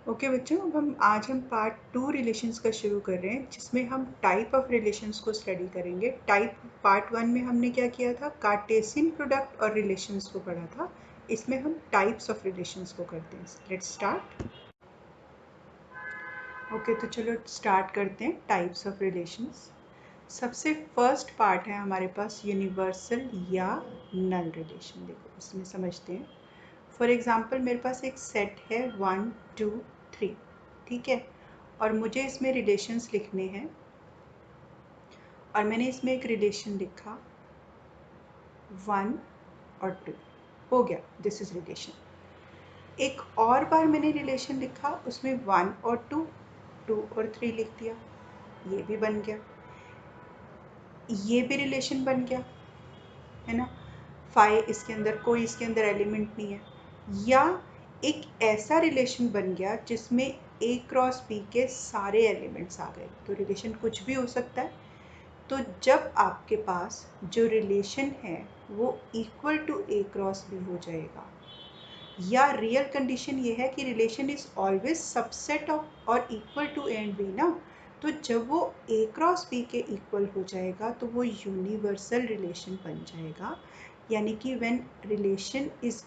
Okay बच्चों, अब आज हम पार्ट 2 रिलेशंस का शुरू कर रहे हैं, जिसमें हम टाइप ऑफ रिलेशंस को स्टडी करेंगे। पार्ट 1 में हमने क्या किया था, कार्टेशियन प्रोडक्ट और रिलेशंस को पढ़ा था। इसमें हम टाइप्स ऑफ रिलेशंस को करते हैं। Let's start. ओके, तो चलो स्टार्ट करते हैं टाइप्स ऑफ रिलेशंस। सबसे फर्स्ट पार्ट है हमारे पास यूनिवर्सल या नल रिलेशन। देखो इसमें समझते हैं। फॉर एग्जाम्पल मेरे पास एक सेट है 1 2 3, ठीक है, और मुझे इसमें रिलेशंस लिखने हैं, और मैंने इसमें एक रिलेशन लिखा 1 और 2, हो गया, दिस इज रिलेशन। एक और बार मैंने रिलेशन लिखा, उसमें 1 और 2, 2 और 3 लिख दिया, ये भी बन गया, ये भी रिलेशन बन गया, है ना। 5 इसके अंदर कोई इसके अंदर एलिमेंट नहीं है। या एक ऐसा रिलेशन बन गया जिसमें A क्रॉस B के सारे एलिमेंट्स आ गए। तो रिलेशन कुछ भी हो सकता है। तो जब आपके पास जो रिलेशन है वो equal to A cross B हो जाएगा, या रियल कंडीशन ये है कि relation is always subset of और equal to A and B ना, तो जब वो A क्रॉस B के इक्वल हो जाएगा तो वो यूनिवर्सल रिलेशन बन जाएगा। यानी कि when relation is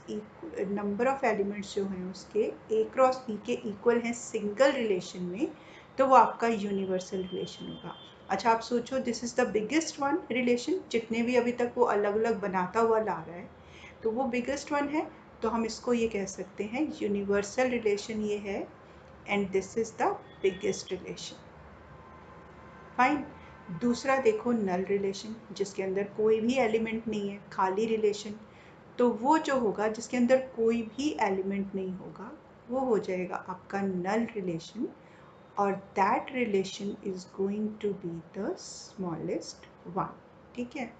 number of elements जो हैं उसके A क्रॉस B के इक्वल हैं सिंगल रिलेशन में, तो वो आपका यूनिवर्सल रिलेशन होगा। अच्छा, आप सोचो, this is the biggest one relation, जितने भी अभी तक वो अलग अलग बनाता हुआ ला रहा है, तो वो बिगेस्ट वन है, तो हम इसको ये कह सकते हैं यूनिवर्सल रिलेशन ये है, and this is the biggest relation. Fine. दूसरा देखो, नल रिलेशन, जिसके अंदर कोई भी एलिमेंट नहीं है, खाली रिलेशन, तो वो जो होगा जिसके अंदर कोई भी एलिमेंट नहीं होगा वो हो जाएगा आपका नल रिलेशन, और that relation is going to be the smallest one. ठीक है,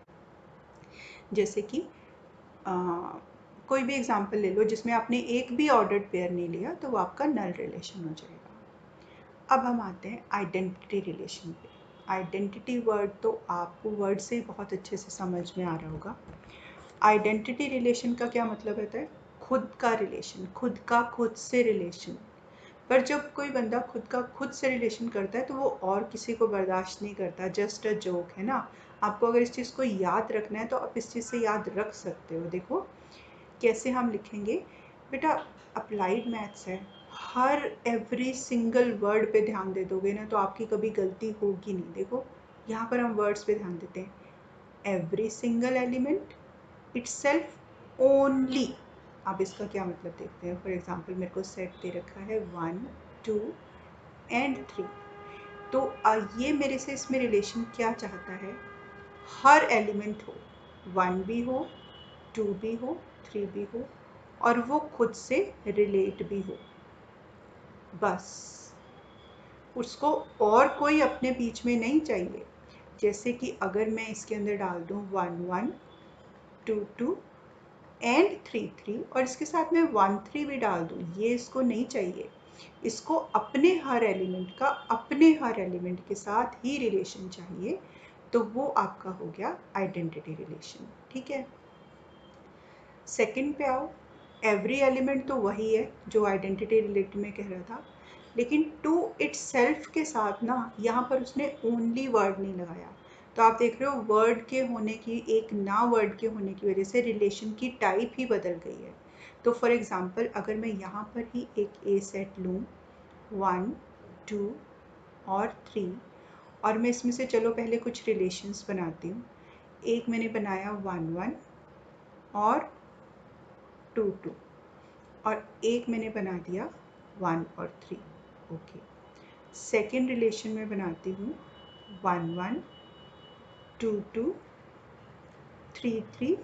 जैसे कि कोई भी एग्जांपल ले लो जिसमें आपने एक भी ऑर्डर्ड पेयर नहीं लिया, तो वो आपका नल रिलेशन हो जाएगा। अब हम आते हैं आइडेंटिटी रिलेशन पे। आइडेंटिटी वर्ड तो आपको वर्ड से बहुत अच्छे से समझ में आ रहा होगा। आइडेंटिटी रिलेशन का क्या मतलब होता है, खुद का रिलेशन, खुद का खुद से रिलेशन। पर जब कोई बंदा खुद का खुद से रिलेशन करता है तो वो और किसी को बर्दाश्त नहीं करता, जस्ट अ जोक, है ना। आपको अगर इस चीज़ को याद रखना है तो आप इस चीज़ से याद रख सकते हो। देखो कैसे हम लिखेंगे बेटा, अप्लाइड मैथ्स है, हर एवरी सिंगल वर्ड पे ध्यान दे दोगे ना तो आपकी कभी गलती होगी नहीं। देखो यहाँ पर हम वर्ड्स पे ध्यान देते हैं, every single element itself only. अब इसका क्या मतलब देखते हैं। फॉर एग्जांपल मेरे को सेट दे रखा है 1 2 एंड 3, तो ये मेरे से इसमें रिलेशन क्या चाहता है, हर एलिमेंट हो, 1 भी हो, 2 भी हो, 3 भी हो, और वो खुद से रिलेट भी हो, बस उसको और कोई अपने बीच में नहीं चाहिए। जैसे कि अगर मैं इसके अंदर डाल दूँ 1 1 2 2 एंड 3 3, और इसके साथ में 1 3 भी डाल दूँ, ये इसको नहीं चाहिए। इसको अपने हर एलिमेंट का अपने हर एलिमेंट के साथ ही रिलेशन चाहिए, तो वो आपका हो गया आइडेंटिटी रिलेशन। ठीक है, सेकंड पे आओ। एवरी एलिमेंट तो वही है जो आइडेंटिटी रिलेटेड में कह रहा था, लेकिन टू इटसेल्फ के साथ ना यहाँ पर उसने ओनली वर्ड नहीं लगाया। तो आप देख रहे हो वर्ड के होने की, एक ना वर्ड के होने की वजह से रिलेशन की टाइप ही बदल गई है। तो फॉर एग्जांपल अगर मैं यहाँ पर ही एक ए सेट लूँ 1 2 और 3, और मैं इसमें से चलो पहले कुछ रिलेशंस बनाती हूँ। एक मैंने बनाया 1 1 और 2 2, और एक मैंने बना दिया 1 और 3। ओके, सेकेंड रिलेशन में बनाती हूँ 1 1 2 2 3 3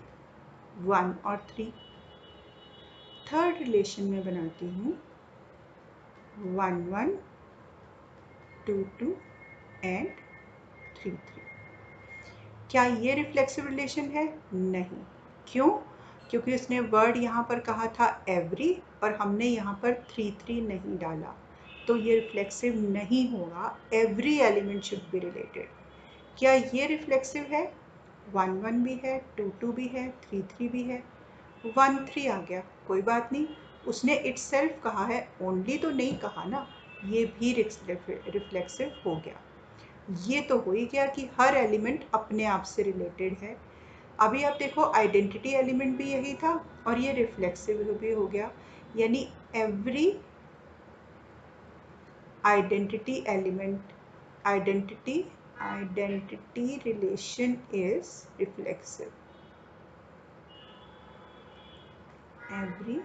1 और 3। थर्ड रिलेशन में बनाती हूँ 1 1 2 2 एंड 3 3। क्या ये रिफ्लेक्सिव रिलेशन है? नहीं। क्यों? क्योंकि उसने वर्ड यहाँ पर कहा था एवरी, और हमने यहाँ पर 3 3 नहीं डाला, तो ये रिफ्लेक्सिव नहीं होगा। Every element should be related. क्या ये रिफ्लेक्सिव है? 1 1 भी है, 2 2 भी है, 3 3 भी है, 1 3 आ गया, कोई बात नहीं, उसने इटसेल्फ कहा है, ओनली तो नहीं कहा ना, ये भी रिफ्लेक्सिव हो गया। ये तो हो ही गया कि हर एलिमेंट अपने आप से रिलेटेड है। अभी आप देखो आइडेंटिटी एलिमेंट भी यही था और ये रिफ्लेक्सिव भी हो गया, यानी every identity element identity relation is reflexive. Every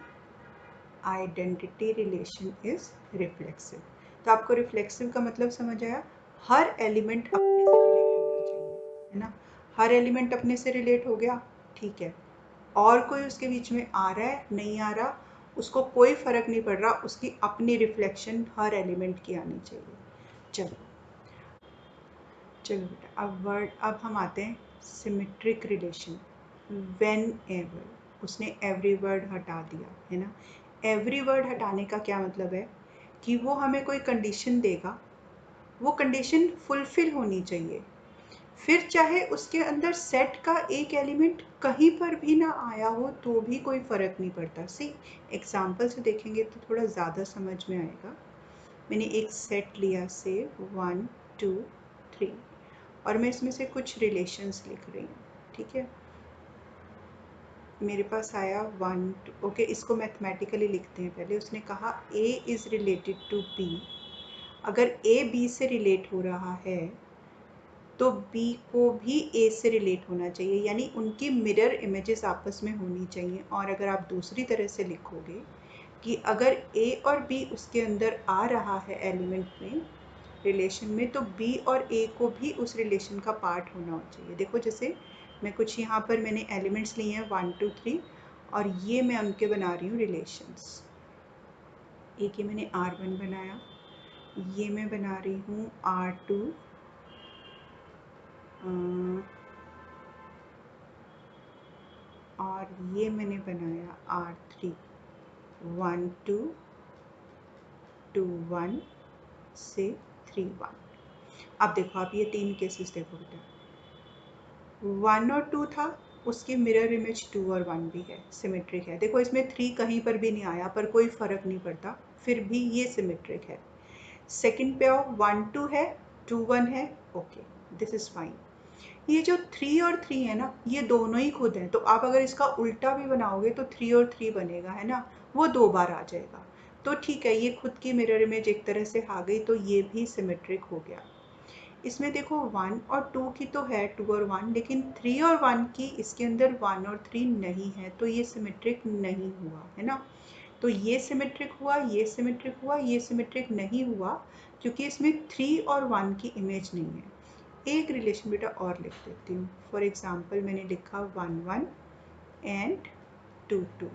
identity relation is reflexive. तो आपको रिफ्लेक्सिव का मतलब समझ आया, हर एलिमेंट अपने से रिलेट होना चाहिए, है ना। हर एलिमेंट अपने से रिलेट हो गया, ठीक है। और कोई उसके बीच में आ रहा है नहीं आ रहा, उसको कोई फर्क नहीं पड़ रहा, उसकी अपनी रिफ्लेक्शन हर एलिमेंट की आनी चाहिए। चलो चलो बेटा, अब हम आते हैं सिमेट्रिक रिलेशन। व्हेन एवर, उसने एवरी वर्ड हटा दिया, है ना। एवरी वर्ड हटाने का क्या मतलब है कि वो हमें कोई कंडीशन देगा, वो कंडीशन फुलफिल होनी चाहिए, फिर चाहे उसके अंदर सेट का एक एलिमेंट कहीं पर भी ना आया हो तो भी कोई फ़र्क नहीं पड़ता। सी एग्जाम्पल से देखेंगे तो थोड़ा ज़्यादा समझ में आएगा। मैंने एक सेट लिया से 1 2 3 और मैं इसमें से कुछ रिलेशंस लिख रही हूँ, ठीक है। मेरे पास आया 1 2, ओके, इसको मैथमेटिकली लिखते हैं पहले। उसने कहा A is related to B। अगर A B से रिलेट हो रहा है तो B को भी A से रिलेट होना चाहिए, यानी उनकी मिरर इमेजेस आपस में होनी चाहिए। और अगर आप दूसरी तरह से लिखोगे कि अगर A और B उसके अंदर आ रहा है एलिमेंट में, रिलेशन में, तो B और A को भी उस रिलेशन का पार्ट होना चाहिए। देखो जैसे मैं कुछ यहाँ पर मैंने एलिमेंट्स लिए हैं 1 2 3 और ये मैं उनके बना रही हूँ रिलेशंस। एक ये मैंने R1 बनाया, ये मैं बना रही हूँ R2, और ये मैंने बनाया R3, 1 2 2 1 से 3 1। अब देखो, आप ये 3 केसेस देखो बेटा, 1 और 2 था, उसकी मिरर इमेज 2 और 1 भी है, सिमेट्रिक है। देखो इसमें 3 कहीं पर भी नहीं आया, पर कोई फर्क नहीं पड़ता, फिर भी ये सिमेट्रिक है। सेकंड पे आओ, 1 2 है, 2 1 है, ओके, दिस इज फाइन। ये जो 3 और 3 है ना, ये दोनों ही खुद हैं, तो आप अगर इसका उल्टा भी बनाओगे तो 3 और 3 बनेगा, है ना, वो 2 बार आ जाएगा। तो ठीक है, ये खुद की मिरर इमेज एक तरह से आ गई, तो ये भी सिमेट्रिक हो गया। इसमें देखो 1 और 2 की तो है, 2 और 1, लेकिन 3 और 1 की इसके अंदर 1 और 3 नहीं है, तो ये सिमेट्रिक नहीं हुआ, है ना। तो ये सिमेट्रिक हुआ, ये सिमेट्रिक हुआ, ये सिमेट्रिक नहीं हुआ, क्योंकि इसमें 3 और 1 की इमेज नहीं है। एक रिलेशन बेटा और लिख देती हूँ। फॉर एग्जाम्पल मैंने लिखा 1 1 एंड 2 2।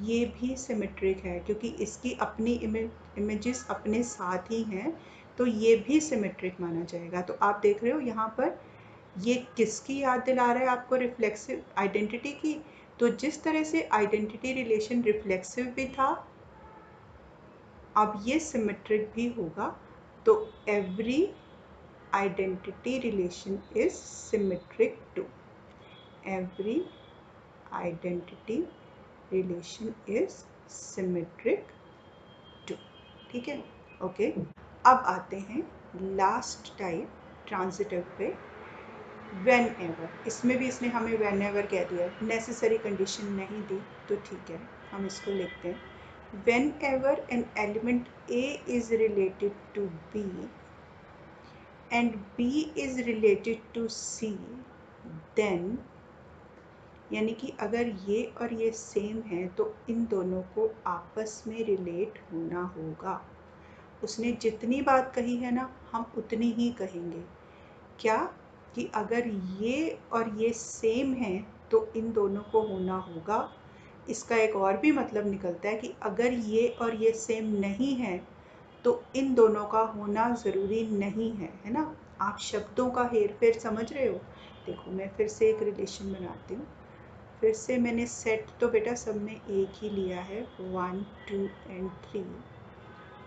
ये भी सिमेट्रिक है क्योंकि इसकी अपनी इमेजेस अपने साथ ही हैं, तो ये भी सिमेट्रिक माना जाएगा। तो आप देख रहे हो यहाँ पर ये किसकी याद दिला रहा है आपको, रिफ्लेक्सिव आइडेंटिटी की। तो जिस तरह से आइडेंटिटी रिलेशन रिफ्लेक्सिव भी था, अब ये सिमेट्रिक भी होगा। तो every identity relation is symmetric too, every identity relation is symmetric too, ठीक है, ओके। अब आते हैं लास्ट टाइप, ट्रांजिटिव पे, व्हेन एवर। इसमें भी इसने हमें व्हेन एवर कह दिया, नेसेसरी कंडीशन नहीं दी, तो ठीक है, हम इसको लिखते हैं। Whenever an element A is related to B and B is related to C, then, यानी कि अगर ये और ये सेम है तो इन दोनों को आपस में रिलेट होना होगा। उसने जितनी बात कही है ना, हम उतनी ही कहेंगे। क्या कि अगर ये और ये सेम है तो इन दोनों को होना होगा। इसका एक और भी मतलब निकलता है कि अगर ये और ये सेम नहीं है तो इन दोनों का होना ज़रूरी नहीं है ना। आप शब्दों का हेर फेर समझ रहे हो। देखो मैं फिर से एक रिलेशन बनाती हूँ। फिर से मैंने सेट तो बेटा सब में एक ही लिया है, 1 2 एंड 3,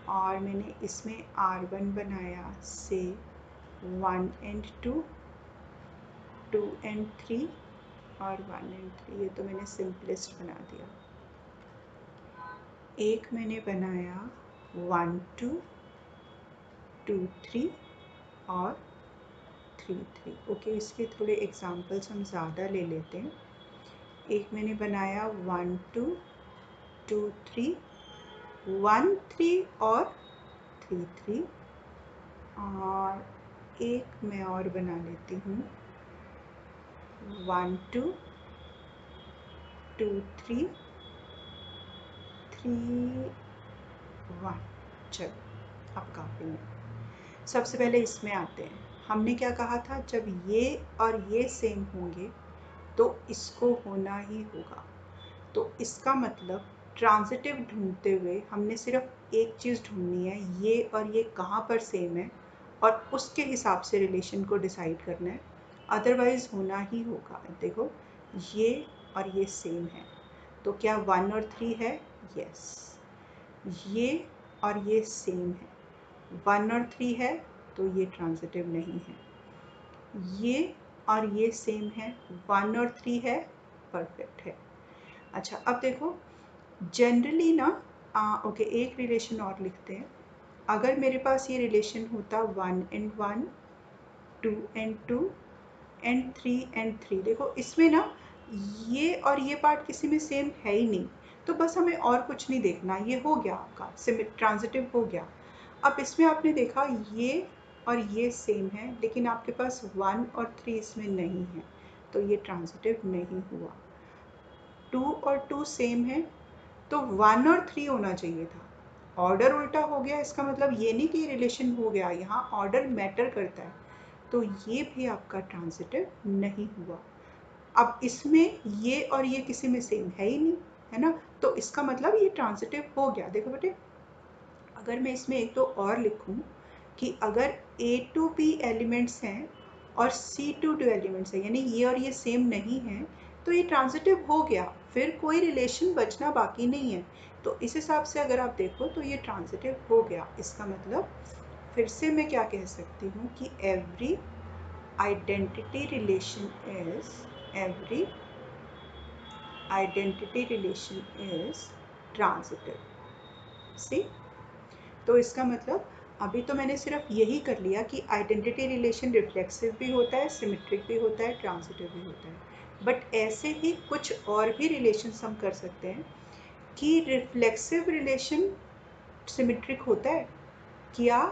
और मैंने इसमें R1 बनाया से 1 एंड 2 2 एंड 3 और 1 एंड 3। ये तो मैंने सिंपलेस्ट बना दिया। एक मैंने बनाया 1 2 2 3 और 3 3। ओके, इसके थोड़े एग्जांपल्स हम ज़्यादा ले लेते हैं। एक मैंने बनाया 1 2 2 3 1 3 और 3 3, और एक मैं और बना लेती हूँ 1 2 2 3 3 1। चलो, अब काफ़ी है। सबसे पहले इसमें आते हैं। हमने क्या कहा था, जब ये और ये सेम होंगे तो इसको होना ही होगा। तो इसका मतलब ट्रांजिटिव ढूंढते हुए हमने सिर्फ एक चीज़ ढूंढनी है, ये और ये कहाँ पर सेम है, और उसके हिसाब से रिलेशन को डिसाइड करना है, अदरवाइज होना ही होगा। देखो, ये और ये सेम है, तो क्या 1 और 3 है? यस। ये और ये सेम है, 1 और 3 है, तो ये ट्रांजिटिव नहीं है। ये और ये सेम है, 1 और 3 है, परफेक्ट है। अच्छा, अब देखो, जनरली ना ओके, एक रिलेशन और लिखते हैं। अगर मेरे पास ये रिलेशन होता 1 and 1, 2 and 2 and 3 and 3, देखो इसमें ना ये और ये पार्ट किसी में सेम है ही नहीं, तो बस हमें और कुछ नहीं देखना, ये हो गया आपका ट्रांजिटिव हो गया। अब इसमें आपने देखा ये और ये सेम है, लेकिन आपके पास 1 और 3 इसमें नहीं है, तो ये ट्रांजिटिव नहीं हुआ। 2 और 2 सेम है, तो 1 और 3 होना चाहिए था। ऑर्डर उल्टा हो गया, इसका मतलब ये नहीं कि रिलेशन हो गया, यहाँ ऑर्डर मैटर करता है, तो ये भी आपका ट्रांजिटिव नहीं हुआ। अब इसमें ये और ये किसी में सेम है ही नहीं, है ना, तो इसका मतलब ये ट्रांजिटिव हो गया। देखो बेटे, अगर मैं इसमें एक दो और लिखूं कि अगर A to B एलिमेंट्स हैं और C to D एलिमेंट्स हैं, यानी ये और ये सेम नहीं है, तो ये ट्रांजिटिव हो गया, फिर कोई रिलेशन बचना बाकी नहीं है। तो इस हिसाब से अगर आप देखो तो ये ट्रांजिटिव हो गया। इसका मतलब फिर से मैं क्या कह सकती हूँ कि every identity relation is transitive। सी, तो इसका मतलब अभी तो मैंने सिर्फ यही कर लिया कि आइडेंटिटी रिलेशन रिफ्लेक्सिव भी होता है, सिमेट्रिक भी होता है, ट्रांजिटिव भी होता है, बट ऐसे ही कुछ और भी रिलेशंस हम कर सकते हैं कि रिफ्लेक्सिव रिलेशन सिमेट्रिक होता है, क्या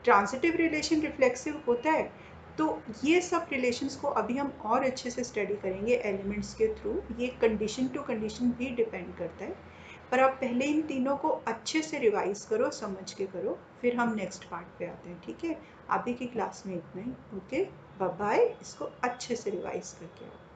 ट्रांजिटिव रिलेशन रिफ्लेक्सिव होता है। तो ये सब रिलेशंस को अभी हम और अच्छे से स्टडी करेंगे एलिमेंट्स के थ्रू। ये कंडीशन टू कंडीशन भी डिपेंड करता है, पर आप पहले इन तीनों को अच्छे से रिवाइज करो, समझ के करो, फिर हम नेक्स्ट पार्ट पे आते हैं। ठीक है, अभी की क्लास में इतना ही। Okay, bye bye. इसको अच्छे से रिवाइज करके आओ।